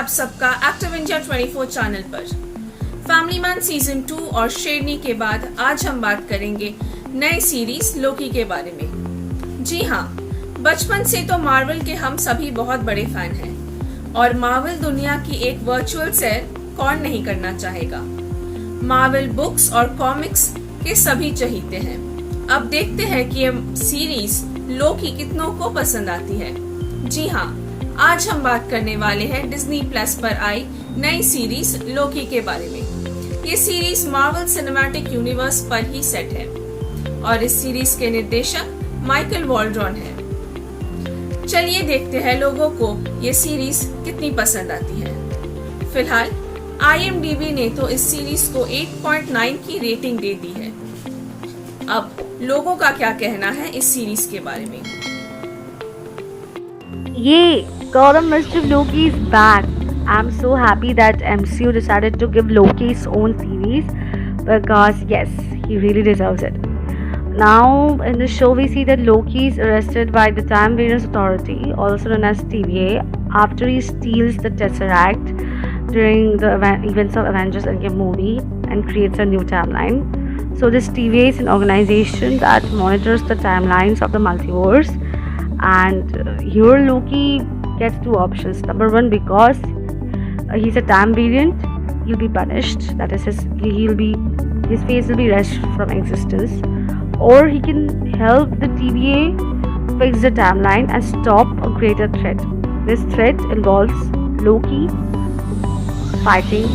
आप सबका active India 24 channel पर। फैमिली मैन सीजन 2 और शेरनी के बाद आज हम बात करेंगे नई सीरीज लोकी के बारे में। जी हाँ, बचपन से तो मार्वल के हम सभी बहुत बड़े फैन हैं और मार्वल दुनिया की एक वर्चुअल सैर कौन नहीं करना चाहेगा। मार्वल बुक्स और कॉमिक्स के सभी चहीते हैं। अब देखते हैं कि ये सीरीज लोकी कितनों को पसंद आती है। जी हाँ, आज हम बात करने वाले हैं डिज्नी प्लस पर आई नई सीरीज लोकी के बारे में। ये सीरीज मार्वल सिनेमैटिक यूनिवर्स पर ही सेट है और इस सीरीज के निर्देशक माइकल वॉल्ड्रॉन है। चलिए देखते हैं लोगों को ये सीरीज कितनी पसंद आती है। फिलहाल IMDb ने तो इस सीरीज को 8.9 की रेटिंग दे दी है। अब लोगों का क्या कहना है इस सीरीज के बारे में। Yay! Gotham Mischief Loki is back. I'm so happy that MCU decided to give Loki his own series because yes, he really deserves it. Now in the show we see that Loki is arrested by the Time Variance Authority, also known as TVA, after he steals the Tesseract during the events of Avengers Endgame movie and creates a new timeline. So this TVA is an organization that monitors the timelines of the multiverse. And here Loki gets two options. Number one, because he's a time variant, he'll be punished. That is, his face will be erased from existence. Or he can help the TVA fix the timeline and stop a greater threat. This threat involves Loki fighting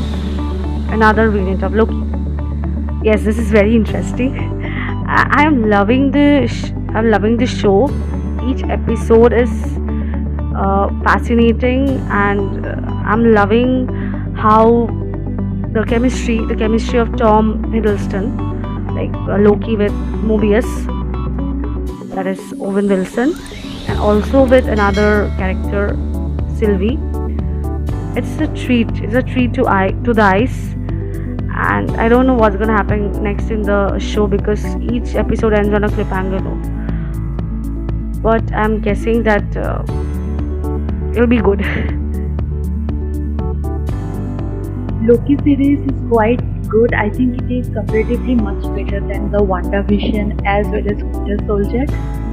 another variant of Loki. Yes, this is very interesting. I'm loving the show. Each episode is fascinating, and I'm loving how the chemistry of Tom Hiddleston, like Loki with Mobius, that is Owen Wilson, and also with another character, Sylvie. It's a treat to the eyes, and I don't know what's gonna happen next in the show because each episode ends on a cliffhanger note. But I'm guessing that it'll be good. Loki series is quite good. I think it is comparatively much better than the WandaVision as well as Winter Soldier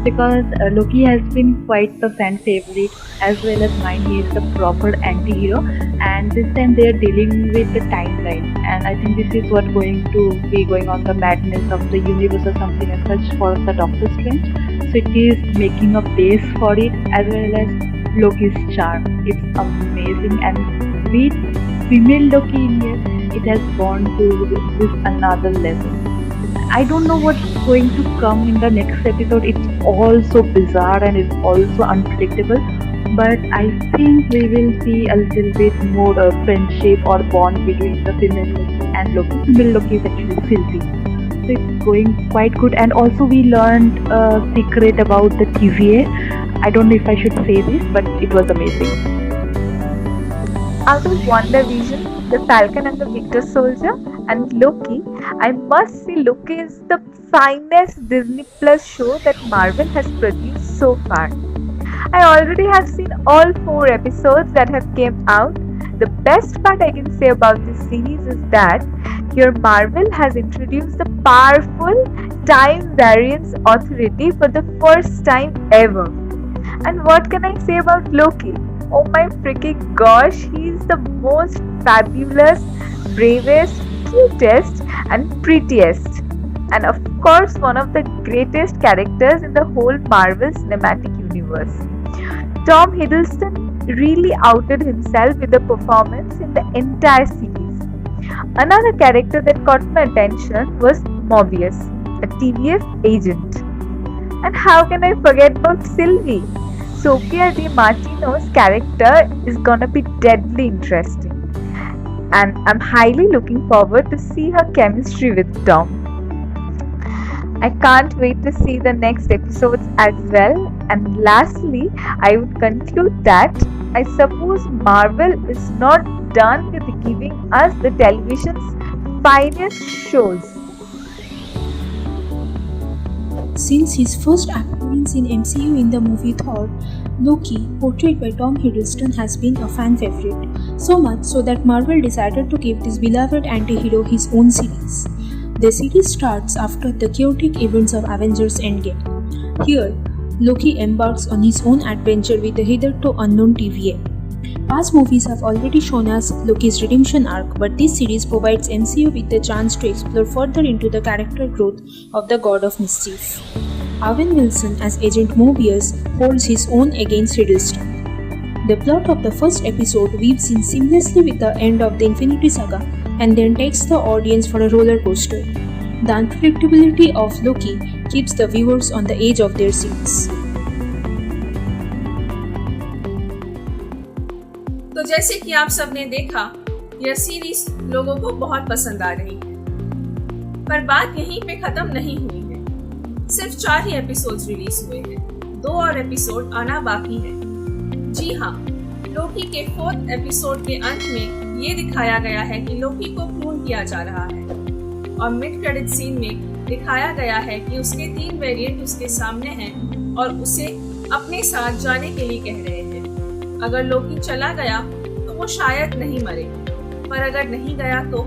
because Loki has been quite the fan favorite as well as mine. He is the proper anti-hero, and this time they are dealing with the timeline, and I think this is what going to be going on the madness of the universe or something as such for the Doctor Strange. So it is making a base for it as well as Loki's charm. It's amazing, and with female Loki in here, it has gone to this another level. I don't know what's going to come in the next episode. It's all so bizarre and it's also unpredictable. But I think we will see a little bit more friendship or bond between the female Loki and Loki. Female Loki is actually Sylvie. So it's going quite good, and also we learned a secret about the TVA. I don't know if I should say this, but it was amazing. Out of WandaVision, The Falcon and the Winter Soldier, and Loki, I must say Loki is the finest Disney Plus show that Marvel has produced so far. I already have seen all 4 episodes that have came out. The best part I can say about this series is that here Marvel has introduced the powerful Time Variance Authority for the first time ever. And what can I say about Loki? Oh my freaking gosh, he is the most fabulous, bravest, cutest and prettiest. And of course one of the greatest characters in the whole Marvel Cinematic Universe. Tom Hiddleston really outed himself with the performance in the entire series. Another character that caught my attention was Mobius, a TVF agent. And how can I forget about Sylvie? Sophia Di Martino's character is gonna be deadly interesting. And I'm highly looking forward to see her chemistry with Tom. I can't wait to see the next episodes as well. And lastly, I would conclude that I suppose Marvel is not done with giving us the television's finest shows. Since his first appearance in MCU in the movie Thor, Loki, portrayed by Tom Hiddleston, has been a fan favorite. So much so that Marvel decided to give this beloved anti-hero his own series. The series starts after the chaotic events of Avengers Endgame. Here, Loki embarks on his own adventure with the hitherto unknown TVA. Past movies have already shown us Loki's redemption arc, but this series provides MCU with the chance to explore further into the character growth of the God of Mischief. Owen Wilson as Agent Mobius holds his own against Hiddleston. The plot of the first episode weaves in seamlessly with the end of the Infinity Saga and then takes the audience for a roller coaster. The unpredictability of Loki keeps the viewers on the edge of their seats. तो जैसे कि आप सबने देखा, यह series लोगों को बहुत पसंद आ रही है। पर बात यहीं पे खत्म नहीं हुई है। सिर्फ 4 ही एपिसोड्स रिलीज हुए हैं। 2 और एपिसोड आना बाकी है। जी हाँ, लोकी के 4th एपिसोड के अंत में ये दिखाया गया है कि लोकी को क्लोन किया जा रहा है और मिड क्रेडिट सीन में दिखाया गया है कि उसके 3 वेरिएंट उसके सामने हैं और उसे अपने साथ जाने के लिए कह रहे हैं। अगर लोकी चला गया तो वो शायद नहीं मरे, पर अगर नहीं गया तो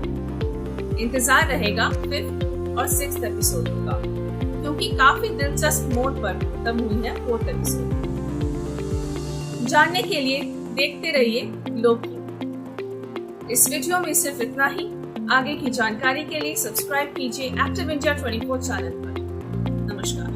इंतजार रहेगा 5th और 6th एपिसोड का, क्योंकि काफी दिलचस्प मोड पर खत्म हुई है 4th एपिसोड। जानने के लिए देखते रहिए लोकी। इस वीडियो में सिर्फ इतना ही। आगे की जानकारी के लिए सब्सक्राइब कीजिए एक्टिव इंडिया 24 चैनल पर। नमस्कार।